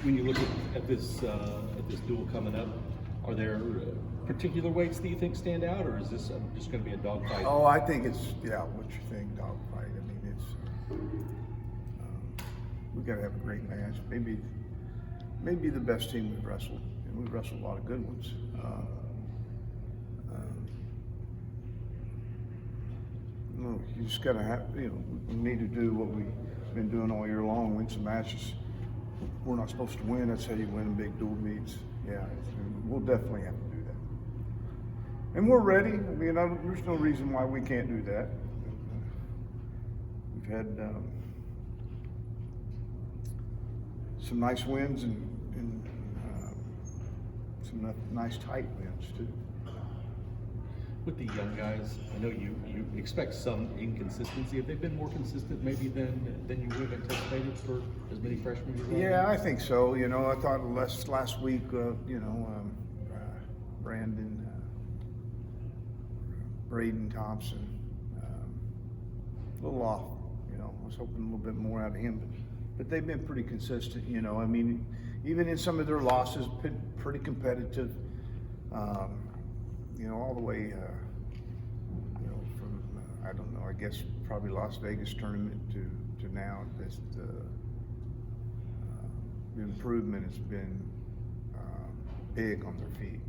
When you look at this duel coming up, are there particular weights that you think stand out, or is this just going to be a dogfight? Oh, I think it's, what you think, dogfight. I mean, it's, we got to have a great match. Maybe the best team we've wrestled, and we've wrestled a lot of good ones. You just got to have, we need to do what we've been doing all year long, win some matches. We're not supposed to win. That's how you win big dual meets. Yeah, we'll definitely have to do that. And we're ready. I mean, there's no reason why we can't do that. We've had some nice wins and some nice tight wins too. With the young guys, I know you expect some inconsistency. Have they been more consistent maybe than you would have anticipated for as many freshmen? Yeah, I think so. I thought last week, Brandon, Braden Thompson, a little off. I was hoping a little bit more out of him, but they've been pretty consistent. I mean, even in some of their losses, pretty competitive. All the way, from, I don't know, I guess probably Las Vegas tournament to now, the improvement has been big on their feet.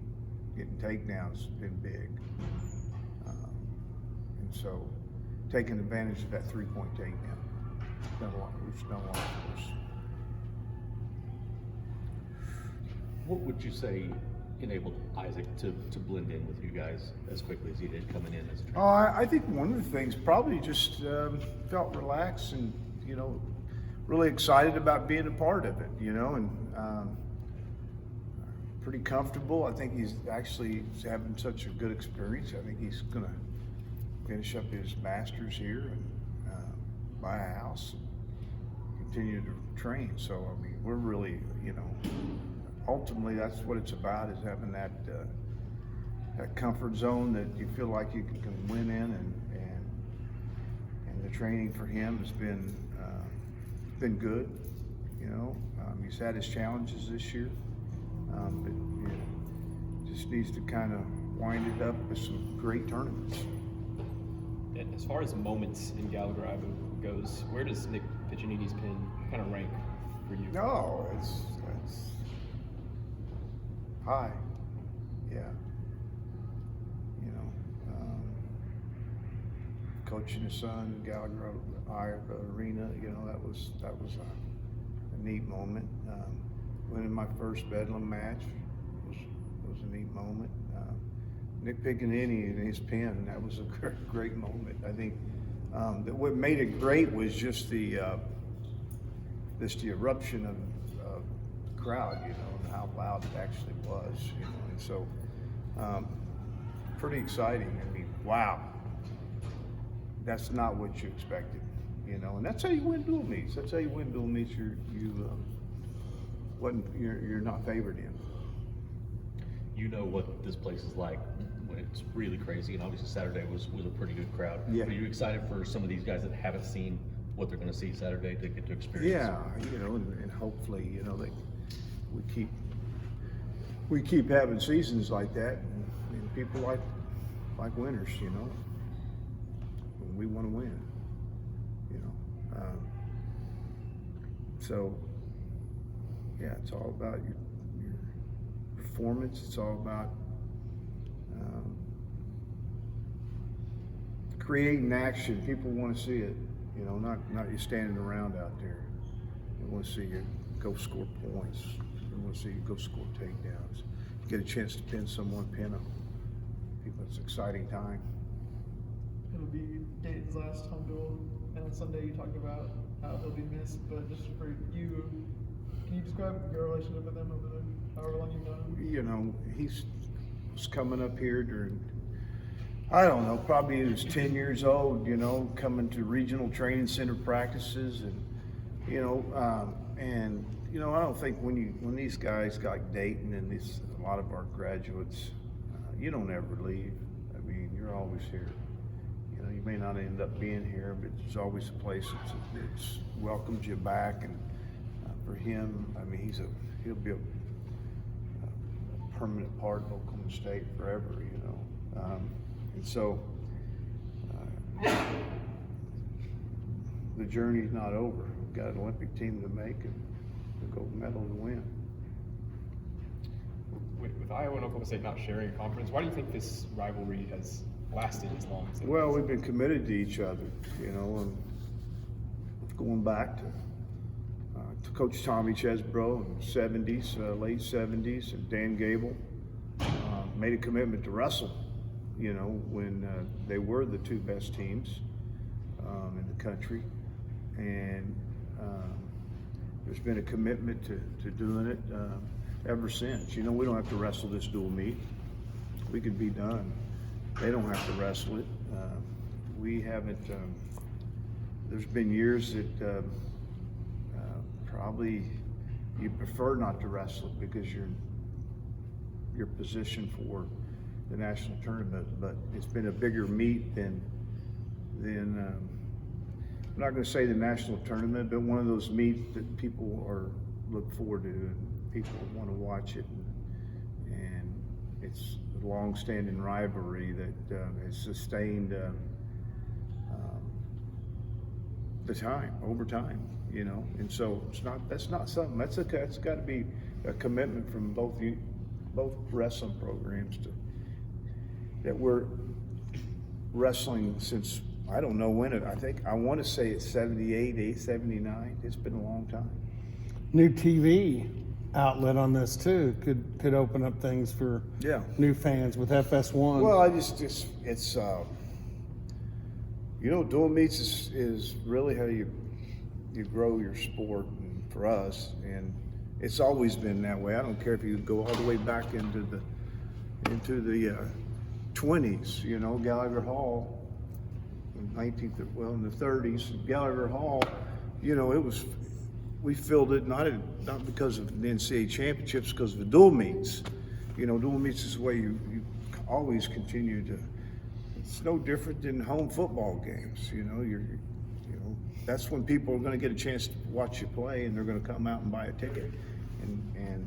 Getting takedowns has been big. And so taking advantage of that 3-point takedown, we've done a lot for us. What would you say enabled Isaac to blend in with you guys as quickly as he did coming in as a trainer? I think one of the things probably just felt relaxed and really excited about being a part of it, and pretty comfortable. I think he's actually having such a good experience. I think he's gonna finish up his master's here and buy a house and continue to train. So I mean, we're really, ultimately, that's what it's about, is having that comfort zone that you feel like you can win in, and the training for him has been good. He's had his challenges this year, but just needs to kind of wind it up with some great tournaments. And as far as moments in Gallagher-Iba goes, where does Nick Piccininni's pin kind of rank for you? No, it's high, yeah. Coaching his son, Gallagher-Iba Arena, that was a neat moment. Winning my first Bedlam match was a neat moment. Nick Piccininni and his pen, that was a great moment. I think that what made it great was just the eruption of the crowd, and how loud it actually was, and so pretty exciting. I mean, wow, that's not what you expected, and that's how you win dual meets. That's how you win dual meets. You're not favored in. You know what this place is like when it's really crazy, and obviously Saturday was a pretty good crowd. Yeah. Are you excited for some of these guys that haven't seen what they're going to see Saturday to get to experience? Yeah, and hopefully, we keep having seasons like that, and people like winners, we want to win, so yeah, it's all about your performance. It's all about creating action. People want to see it, not you standing around out there. They want to see you go score points. They want to see you go score takedowns. Get a chance to pin someone, pin them. People, it's an exciting time. It'll be Dayton's last home duel, and on Sunday you talked about how he'll be missed, but just for you, can you describe your relationship with him over the however long you've known him? He was coming up here during, I don't know, probably he was 10 years old, coming to regional training center practices, and I don't think when these guys got Dayton and a lot of our graduates, you don't ever leave. I mean, you're always here. You may not end up being here, but it's always a place that welcomes you back and for him, I mean, he'll be a permanent part of Oklahoma State forever, you know. And so the journey's not over. We've got an Olympic team to make and the gold medal to win. With Iowa and Oklahoma State not sharing a conference, why do you think this rivalry has lasted as long as it Well, has? we've been committed to each other, you know, and going back to Coach Tommy Chesbro in the 70s, late 70s, and Dan Gable made a commitment to wrestle, you know, when they were the two best teams in the country. And there's been a commitment to doing it ever since. You know, we don't have to wrestle this dual meet. We can be done. They don't have to wrestle it. We haven't, there's been years that probably you prefer not to wrestle it because you're positioned for the national tournament, but it's been a bigger meet than I'm not going to say the national tournament, but one of those meets that people look forward to and people want to watch it. And it's a long-standing rivalry that has sustained the time, over time, you know. And so that's not something, that's got to be a commitment from both wrestling programs that we're wrestling since, I don't know when I want to say it's 78, 79. It's been a long time. New TV outlet on this too could open up things for new fans with FS1. Well, it's you know, dual meets is really how you grow your sport, and for us, and it's always been that way. I don't care if you go all the way back into the 20s, you know, Gallagher Hall in the 30s, Gallagher Hall, you know, we filled it not because of the NCAA championships, because of the dual meets. You know, dual meets is the way you always continue to. It's no different than home football games. You know, that's when people are going to get a chance to watch you play, and they're going to come out and buy a ticket. And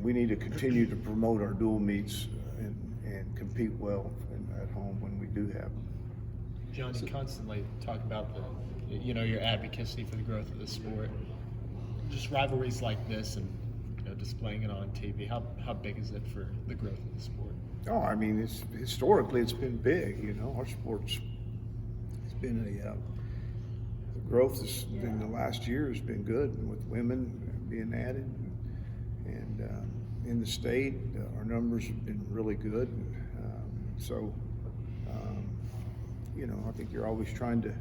we need to continue to promote our dual meets and compete well at home when we do have them. John, you constantly talk about your advocacy for the growth of the sport. Just rivalries like this and displaying it on TV. How big is it for the growth of the sport? Oh, I mean, historically it's been big. You know, our sport's been the growth in the last year has been good with women being added, and in the state our numbers have been really good. So you know, I think you're always trying to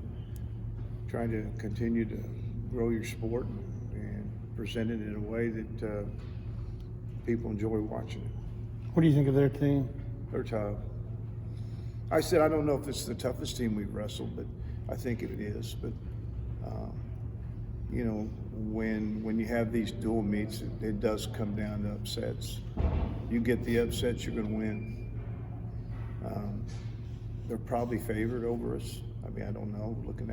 continue to grow your sport and present it in a way that people enjoy watching it. What do you think of their team? They're tough. I said I don't know if it's the toughest team we've wrestled, but I think it is. But you know, when you have these dual meets, it does come down to upsets. You get the upsets, you're going to win. They're probably favored over us. I mean, I don't know. Looking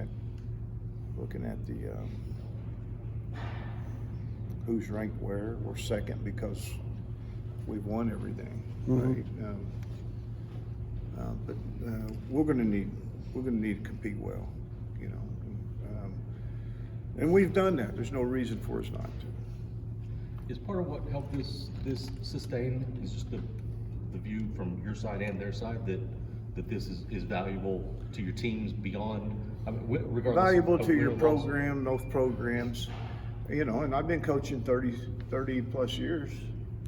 at the who's ranked where, we're second because we've won everything, right? But we're going to need to compete well, you know, and we've done that. There's no reason for us not to. Is part of what helped this sustain is just the view from your side and their side that this is valuable to your teams beyond, I mean, regardless Valuable of to your win or loss? program, those programs, you know, and I've been coaching 30 plus years,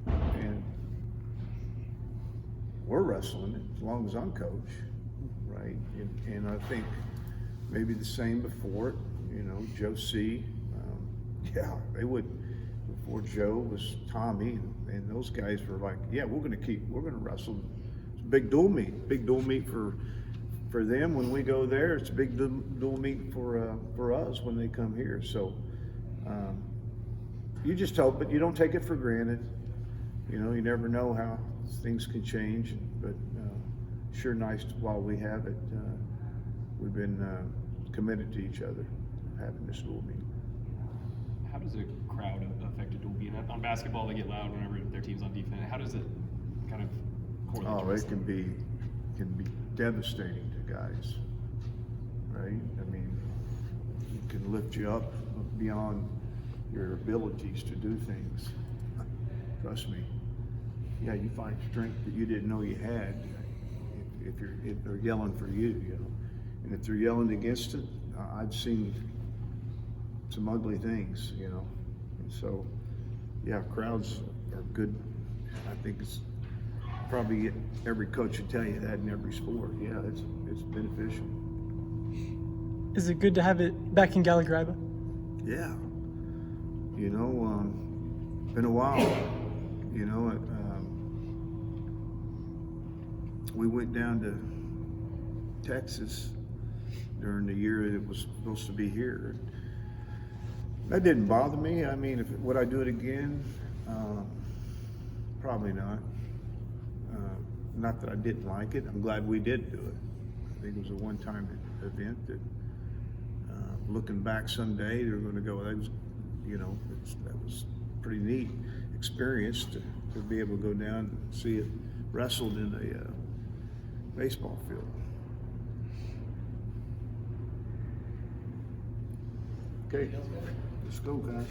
and we're wrestling it as long as I'm coach, right? And I think maybe the same before it, you know, Joe C. They would, before Joe was Tommy, and those guys were like, yeah, we're going to wrestle. It's a big dual meet for them when we go there. It's a big dual meet for us when they come here. So you just hope, but you don't take it for granted. You know, you never know how things can change, but sure nice while we have it. We've been committed to each other, having this dual meet. How on basketball, they get loud whenever their team's on defense. How does it kind of correlate? to Oh, it wrestling? can be devastating to guys, right? I mean, it can lift you up beyond your abilities to do things. Trust me. Yeah, you find strength that you didn't know you had if they're yelling for you, you know. And if they're yelling against it, I've seen some ugly things, you know. And so, yeah, crowds are good. I think it's probably every coach would tell you that in every sport. Yeah, it's beneficial. Is it good to have it back in Gallagher-Iba? Yeah. You know, been a while. You know, we went down to Texas during the year that it was supposed to be here. That didn't bother me. I mean, would I do it again? Probably not. Not that I didn't like it. I'm glad we did do it. I think it was a one-time event that, looking back someday, they're going to go, that was, you know, that was pretty neat experience to be able to go down and see it wrestled in a baseball field. Okay, let's go, guys.